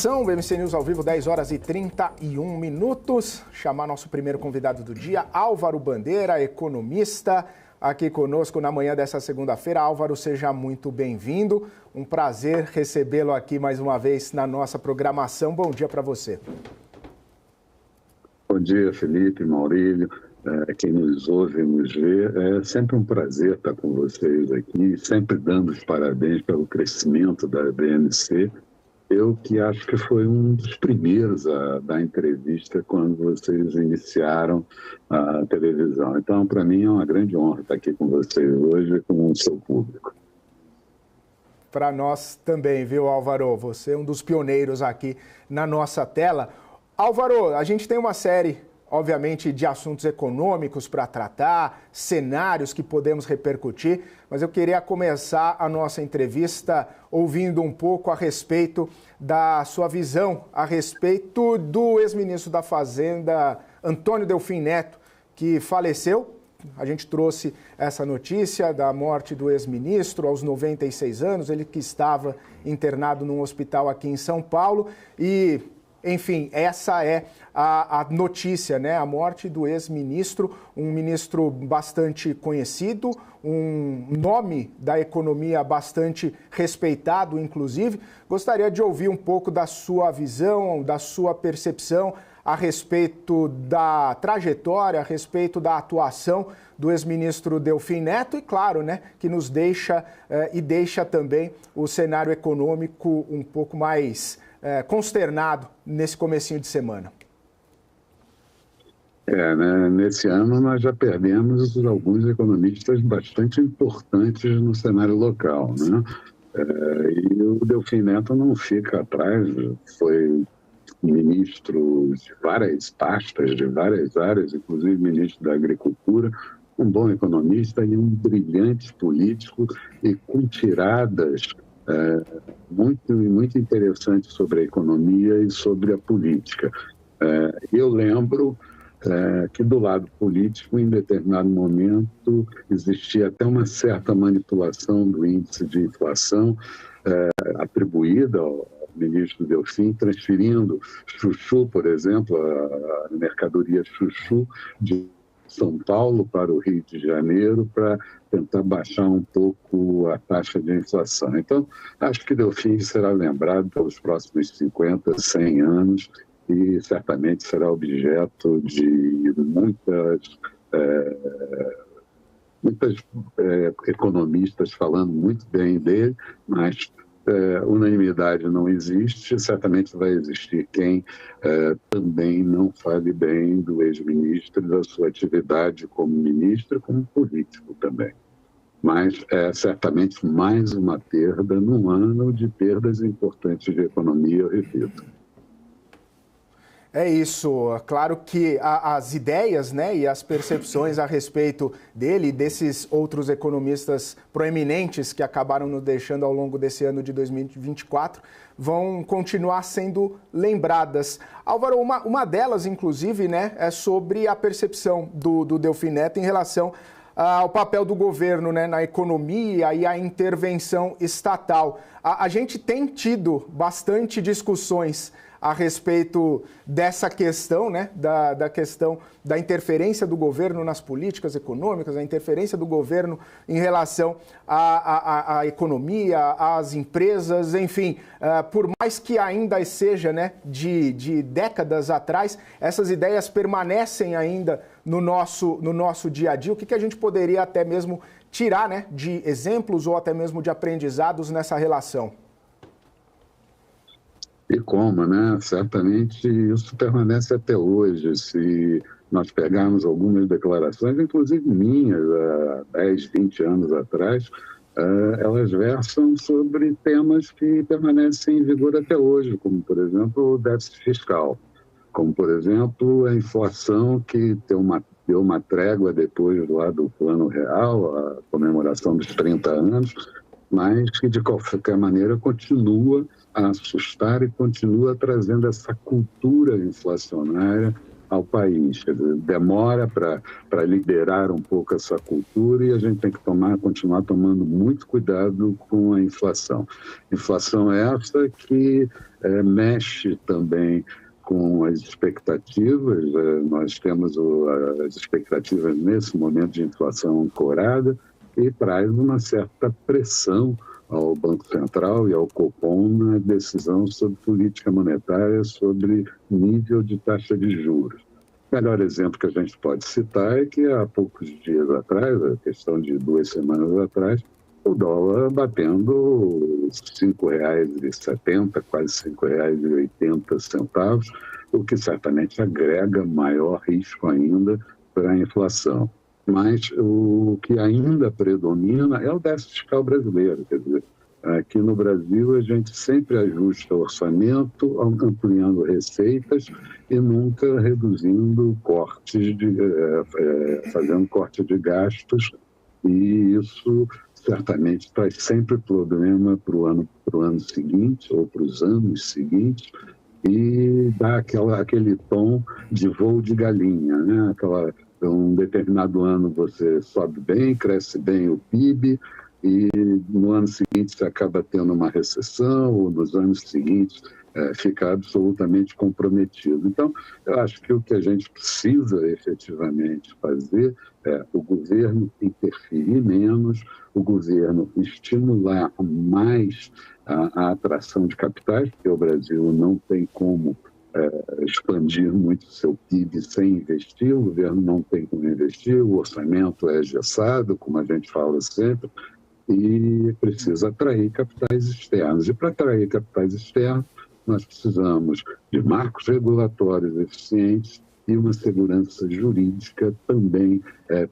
Informação, BMC News ao vivo, 10 horas e 31 minutos. Chamar nosso primeiro convidado do dia, Álvaro Bandeira, economista, aqui conosco na manhã dessa segunda-feira. Álvaro, seja muito bem-vindo. Um prazer recebê-lo aqui mais uma vez na nossa programação. Bom dia para você. Bom dia, Felipe, Maurílio, quem nos ouve e nos vê. É sempre um prazer estar com vocês aqui, sempre dando os parabéns pelo crescimento da BMC. Eu que acho que foi um dos primeiros a dar entrevista quando vocês iniciaram a televisão. Então, para mim, é uma grande honra estar aqui com vocês hoje e com o seu público. Para nós também, viu, Álvaro? Você é um dos pioneiros aqui na nossa tela. Álvaro, a gente tem uma série, obviamente, de assuntos econômicos para tratar, cenários que podemos repercutir, mas eu queria começar a nossa entrevista ouvindo um pouco a respeito da sua visão, a respeito do ex-ministro da Fazenda, Antônio Delfim Neto, que faleceu. A gente trouxe essa notícia da morte do ex-ministro aos 96 anos, ele que estava internado num hospital aqui em São Paulo e... Enfim, essa é a notícia, né? A morte do ex-ministro, um ministro bastante conhecido, um nome da economia bastante respeitado, inclusive. Gostaria de ouvir um pouco da sua visão, da sua percepção a respeito da trajetória, a respeito da atuação do ex-ministro Delfim Neto e, claro, né, que nos deixa e deixa também o cenário econômico um pouco mais... consternado nesse comecinho de semana. Né? Nesse ano nós já perdemos alguns economistas bastante importantes no cenário local, né? E o Delfim Neto não fica atrás, foi ministro de várias pastas, de várias áreas, inclusive ministro da Agricultura, um bom economista e um brilhante político e com tiradas muito interessante sobre a economia e sobre a política. Eu lembro que do lado político, em determinado momento, existia até uma certa manipulação do índice de inflação atribuída ao ministro Delfim, transferindo chuchu, por exemplo, a mercadoria chuchu de São Paulo para o Rio de Janeiro para tentar baixar um pouco a taxa de inflação. Então, acho que Delfim será lembrado pelos próximos 50, 100 anos e certamente será objeto de muitas economistas falando muito bem dele, mas unanimidade não existe, certamente vai existir quem também não fale bem do ex-ministro e da sua atividade como ministro, como político também. Mas é certamente mais uma perda num ano de perdas importantes de economia, eu repito. É isso, claro que as ideias, né, e as percepções a respeito dele e desses outros economistas proeminentes que acabaram nos deixando ao longo desse ano de 2024 vão continuar sendo lembradas. Álvaro, uma delas, inclusive, né, é sobre a percepção do Delfim Neto em relação ao papel do governo, né, na economia e a intervenção estatal. A gente tem tido bastante discussões a respeito dessa questão, né, da questão da interferência do governo nas políticas econômicas, a interferência do governo em relação à economia, às empresas, enfim, por mais que ainda seja, né, de décadas atrás, essas ideias permanecem ainda no nosso dia a dia. O que a gente poderia até mesmo tirar, né, de exemplos ou até mesmo de aprendizados nessa relação? E como, né? Certamente isso permanece até hoje. Se nós pegarmos algumas declarações, inclusive minhas, há 10, 20 anos atrás, elas versam sobre temas que permanecem em vigor até hoje, como, por exemplo, o déficit fiscal, como, por exemplo, a inflação que deu uma trégua depois lá do Plano Real, a comemoração dos 30 anos, mas que, de qualquer maneira, continua a assustar e continua trazendo essa cultura inflacionária ao país. Quer dizer, demora para liberar um pouco essa cultura e a gente tem que continuar tomando muito cuidado com a inflação. Inflação essa que mexe também com as expectativas. Nós temos as expectativas nesse momento de inflação ancorada e traz uma certa pressão ao Banco Central e ao Copom na decisão sobre política monetária, sobre nível de taxa de juros. O melhor exemplo que a gente pode citar é que há poucos dias atrás, a questão de 2 semanas atrás, o dólar batendo R$ 5,70, quase R$ 5,80, o que certamente agrega maior risco ainda para a inflação. Mas o que ainda predomina é o déficit fiscal brasileiro. Quer dizer, aqui no Brasil a gente sempre ajusta o orçamento, ampliando receitas e nunca reduzindo cortes, fazendo corte de gastos, e isso certamente traz sempre problema para o ano seguinte ou para os anos seguintes, e dá aquele tom de voo de galinha, né? Um determinado ano você sobe bem, cresce bem o PIB, e no ano seguinte você acaba tendo uma recessão, ou nos anos seguintes fica absolutamente comprometido. Então, eu acho que o que a gente precisa efetivamente fazer é o governo interferir menos, o governo estimular mais a atração de capitais, porque o Brasil não tem como expandir muito seu PIB sem investir, o governo não tem como investir, o orçamento é engessado, como a gente fala sempre, e precisa atrair capitais externos. E para atrair capitais externos, nós precisamos de marcos regulatórios eficientes e uma segurança jurídica também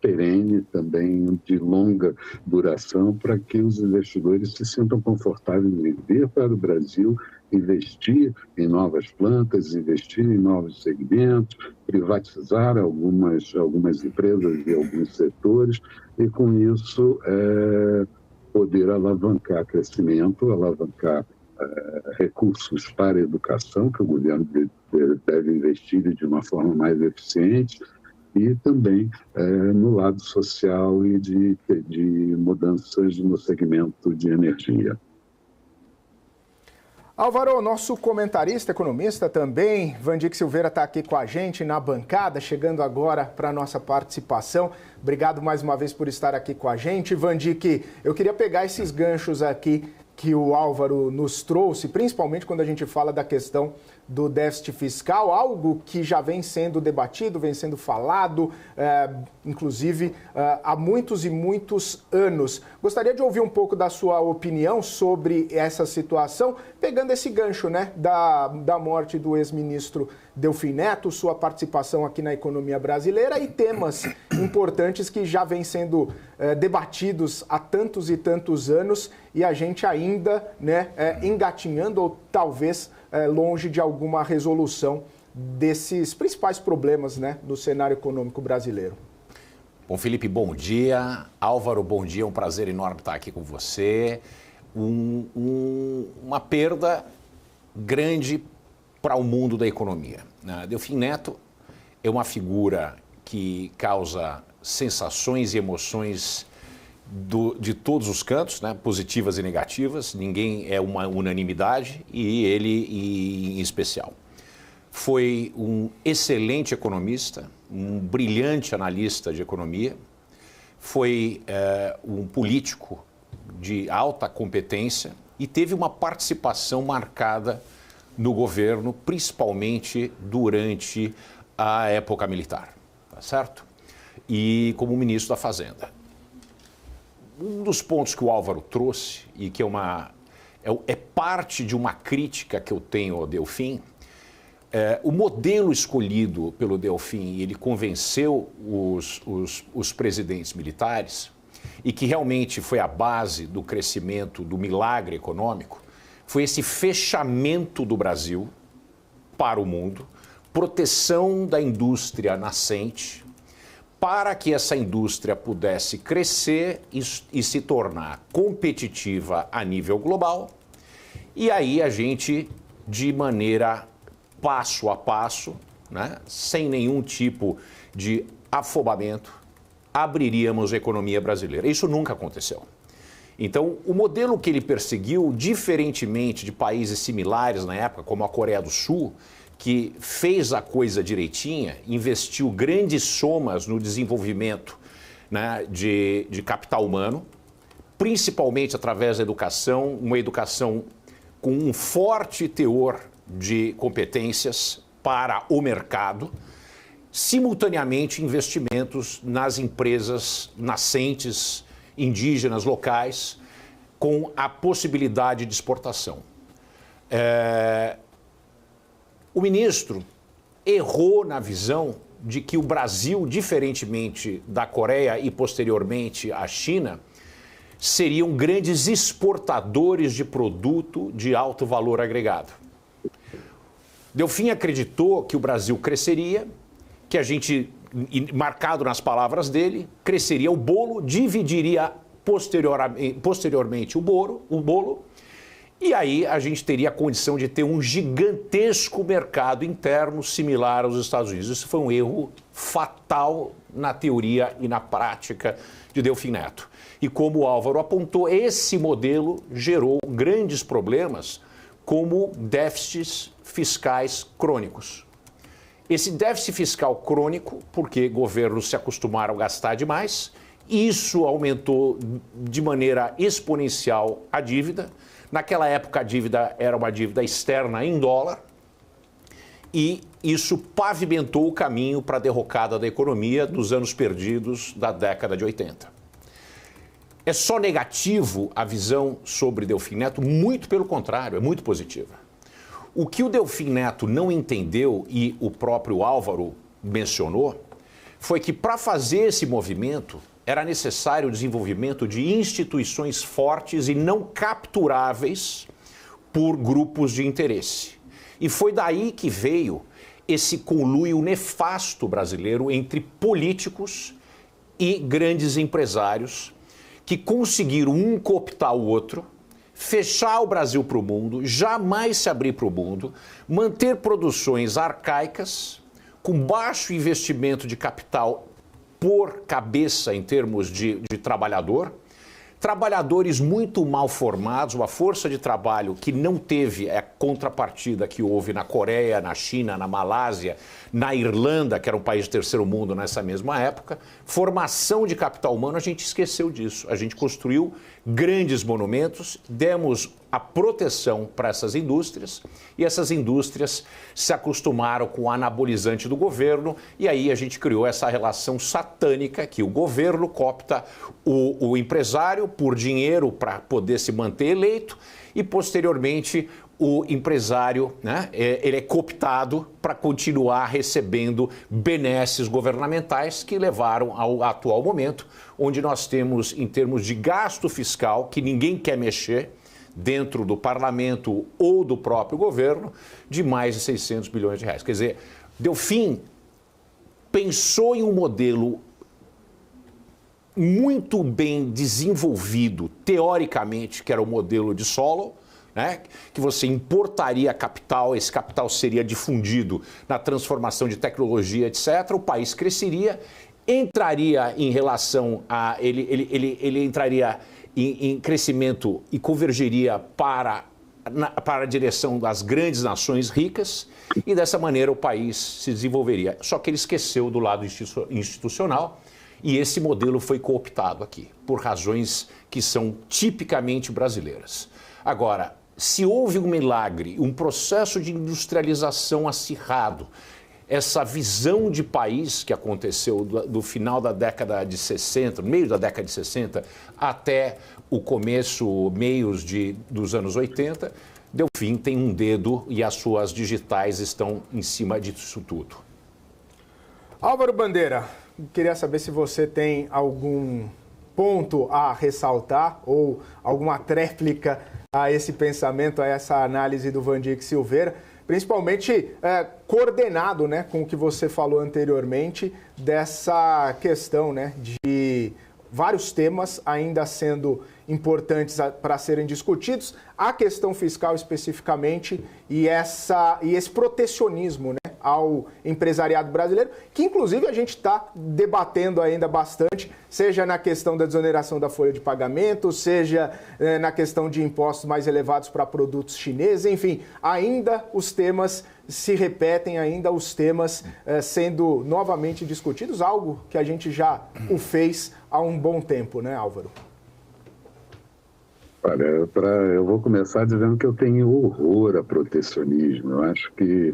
perene, também de longa duração, para que os investidores se sintam confortáveis em vir para o Brasil, investir em novas plantas, investir em novos segmentos, privatizar algumas empresas e alguns setores, e com isso poder alavancar crescimento, alavancar recursos para a educação, que o governo deve investir de uma forma mais eficiente, e também no lado social e de mudanças no segmento de energia. Álvaro, nosso comentarista, economista também, Vandique Silveira está aqui com a gente na bancada, chegando agora para a nossa participação. Obrigado mais uma vez por estar aqui com a gente. Vandique, eu queria pegar esses ganchos aqui que o Álvaro nos trouxe, principalmente quando a gente fala da questão do déficit fiscal, algo que já vem sendo debatido, vem sendo falado, inclusive há muitos e muitos anos. Gostaria de ouvir um pouco da sua opinião sobre essa situação, pegando esse gancho, né, da morte do ex-ministro Delfim Neto, sua participação aqui na economia brasileira e temas importantes que já vêm sendo debatidos há tantos e tantos anos e a gente ainda, né, engatinhando ou talvez longe de alguma resolução desses principais problemas, né, do cenário econômico brasileiro. Bom, Felipe, bom dia. Álvaro, bom dia. É um prazer enorme estar aqui com você. Uma perda grande para o mundo da economia. Delfim Neto é uma figura que causa sensações e emoções de todos os cantos, né, positivas e negativas. Ninguém é uma unanimidade e ele em especial. Foi um excelente economista, um brilhante analista de economia, foi um político de alta competência e teve uma participação marcada no governo, principalmente durante a época militar, tá certo? E como ministro da Fazenda. Um dos pontos que o Álvaro trouxe e que é parte de uma crítica que eu tenho ao Delfim, o modelo escolhido pelo Delfim, ele convenceu os presidentes militares e que realmente foi a base do crescimento, do milagre econômico, foi esse fechamento do Brasil para o mundo, proteção da indústria nascente, para que essa indústria pudesse crescer e se tornar competitiva a nível global. E aí a gente, de maneira passo a passo, né, sem nenhum tipo de afobamento, abriríamos a economia brasileira. Isso nunca aconteceu. Então, o modelo que ele perseguiu, diferentemente de países similares na época, como a Coreia do Sul, que fez a coisa direitinha, investiu grandes somas no desenvolvimento, né, de capital humano, principalmente através da educação, uma educação com um forte teor de competências para o mercado, simultaneamente investimentos nas empresas nascentes, indígenas, locais, com a possibilidade de exportação. O ministro errou na visão de que o Brasil, diferentemente da Coreia e posteriormente a China, seriam grandes exportadores de produto de alto valor agregado. Delfim acreditou que o Brasil cresceria, que a gente, marcado nas palavras dele, cresceria o bolo, dividiria posteriormente o bolo, e aí a gente teria a condição de ter um gigantesco mercado interno similar aos Estados Unidos. Isso foi um erro fatal na teoria e na prática de Delfim Neto. E como o Álvaro apontou, esse modelo gerou grandes problemas, como déficits fiscais crônicos. Esse déficit fiscal crônico, porque governos se acostumaram a gastar demais, isso aumentou de maneira exponencial a dívida. Naquela época, a dívida era uma dívida externa em dólar, e isso pavimentou o caminho para a derrocada da economia dos anos perdidos da década de 80. É só negativo a visão sobre Delfim Neto? Muito pelo contrário, é muito positiva. O que o Delfim Neto não entendeu, e o próprio Álvaro mencionou, foi que para fazer esse movimento era necessário o desenvolvimento de instituições fortes e não capturáveis por grupos de interesse. E foi daí que veio esse conluio nefasto brasileiro entre políticos e grandes empresários que conseguiram um cooptar o outro, fechar o Brasil para o mundo, jamais se abrir para o mundo, manter produções arcaicas, com baixo investimento de capital por cabeça em termos de trabalhador, trabalhadores muito mal formados, uma força de trabalho que não teve a contrapartida que houve na Coreia, na China, na Malásia, na Irlanda, que era um país de terceiro mundo nessa mesma época. Formação de capital humano, a gente esqueceu disso. A gente construiu grandes monumentos, demos a proteção para essas indústrias, e essas indústrias se acostumaram com o anabolizante do governo, e aí a gente criou essa relação satânica que o governo coopta o empresário por dinheiro para poder se manter eleito, e posteriormente o empresário, né, ele é cooptado para continuar recebendo benesses governamentais que levaram ao atual momento, onde nós temos, em termos de gasto fiscal, que ninguém quer mexer, dentro do parlamento ou do próprio governo, de mais de 600 bilhões de reais. Quer dizer, Delfim pensou em um modelo muito bem desenvolvido, teoricamente, que era o modelo de Solow, né? Que você importaria capital, esse capital seria difundido na transformação de tecnologia, etc. O país cresceria, entraria em relação a... Ele entraria em crescimento e convergeria para a direção das grandes nações ricas, e dessa maneira o país se desenvolveria. Só que ele esqueceu do lado institucional, e esse modelo foi cooptado aqui, por razões que são tipicamente brasileiras. Agora, se houve um milagre, um processo de industrialização acirrado, essa visão de país que aconteceu do final da década de 60, meio da década de 60, até o começo, meios dos anos 80, Delfim tem um dedo e as suas digitais estão em cima disso tudo. Álvaro Bandeira, queria saber se você tem algum ponto a ressaltar ou alguma tréplica a esse pensamento, a essa análise do Vandir Silveira, principalmente coordenado, né, com o que você falou anteriormente, dessa questão, né, de vários temas ainda sendo importantes para serem discutidos, a questão fiscal especificamente e esse protecionismo, né, ao empresariado brasileiro, que inclusive a gente está debatendo ainda bastante, seja na questão da desoneração da folha de pagamento, seja na questão de impostos mais elevados para produtos chineses, enfim, ainda os temas se repetem, ainda os temas sendo novamente discutidos, algo que a gente já o fez há um bom tempo, né, Álvaro? Olha, eu vou começar dizendo que eu tenho horror a protecionismo. Eu acho que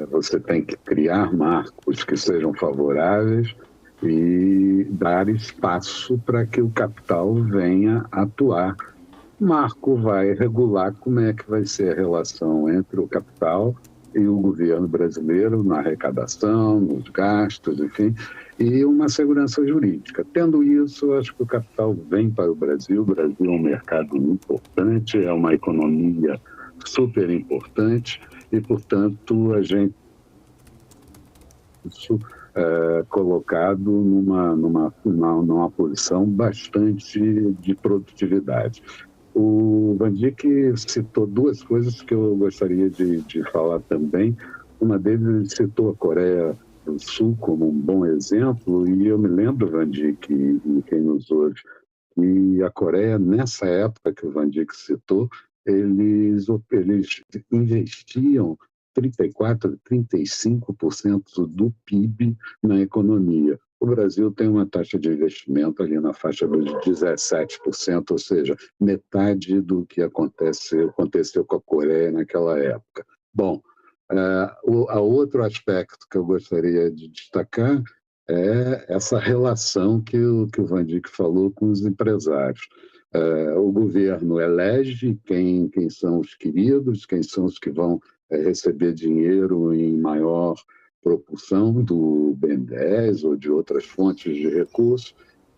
você tem que criar marcos que sejam favoráveis e dar espaço para que o capital venha atuar. O marco vai regular como é que vai ser a relação entre o capital e o governo brasileiro na arrecadação, nos gastos, enfim, e uma segurança jurídica. Tendo isso, eu acho que o capital vem para o Brasil. O Brasil é um mercado importante, é uma economia super importante e, portanto, a gente isso colocado numa posição bastante de produtividade. O Van Dijk citou duas coisas que eu gostaria de falar também. Uma deles, ele citou a Coreia do Sul como um bom exemplo, e eu me lembro, Van Dijk, e quem nos ouve, que a Coreia, nessa época que o Van Dijk citou, eles investiam 34%, 35% do PIB na economia. O Brasil tem uma taxa de investimento ali na faixa dos 17%, ou seja, metade do que aconteceu com a Coreia naquela época. Bom, outro aspecto que eu gostaria de destacar é essa relação que o Van Dijk falou com os empresários. O governo elege quem são os queridos, quem são os que vão receber dinheiro em maior propulsão do BNDES ou de outras fontes de recursos,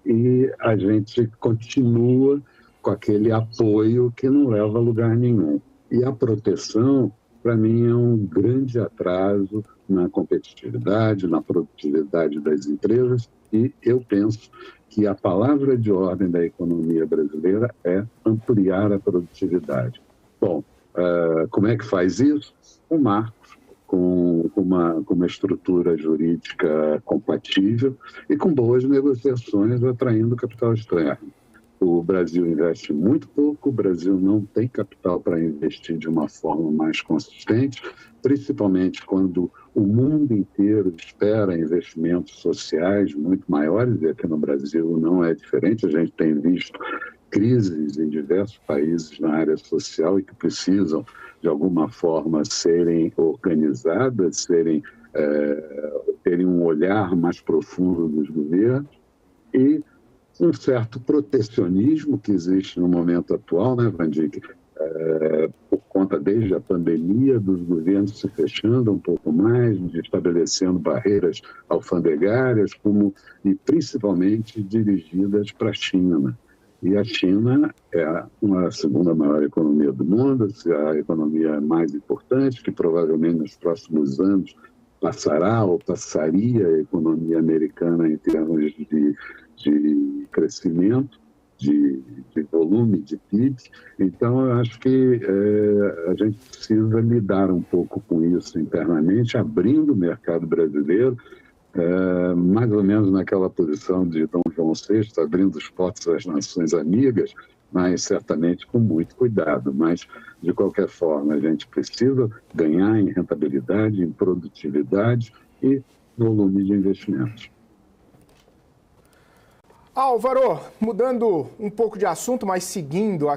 e a gente continua com aquele apoio que não leva a lugar nenhum. E a proteção, para mim, é um grande atraso na competitividade, na produtividade das empresas, e eu penso que a palavra de ordem da economia brasileira é ampliar a produtividade. Bom, como é que faz isso? O marco, com uma estrutura jurídica compatível e com boas negociações atraindo capital externo. O Brasil investe muito pouco, o Brasil não tem capital para investir de uma forma mais consistente, principalmente quando o mundo inteiro espera investimentos sociais muito maiores, e aqui no Brasil não é diferente. A gente tem visto crises em diversos países na área social e que precisam, de alguma forma, serem organizadas, terem um olhar mais profundo dos governos, e um certo protecionismo que existe no momento atual, né, Van Dijk? Por conta, desde a pandemia, dos governos se fechando um pouco mais, estabelecendo barreiras alfandegárias, e principalmente dirigidas para a China. E a China é a segunda maior economia do mundo, a economia mais importante, que provavelmente nos próximos anos passaria a economia americana em termos de crescimento, de volume de PIB. Então, eu acho que a gente precisa lidar um pouco com isso internamente, abrindo o mercado brasileiro, mais ou menos naquela posição de Dom João VI, abrindo os portos às nações amigas, mas certamente com muito cuidado. Mas, de qualquer forma, a gente precisa ganhar em rentabilidade, em produtividade e volume de investimentos. Álvaro, mudando um pouco de assunto, mas seguindo aqui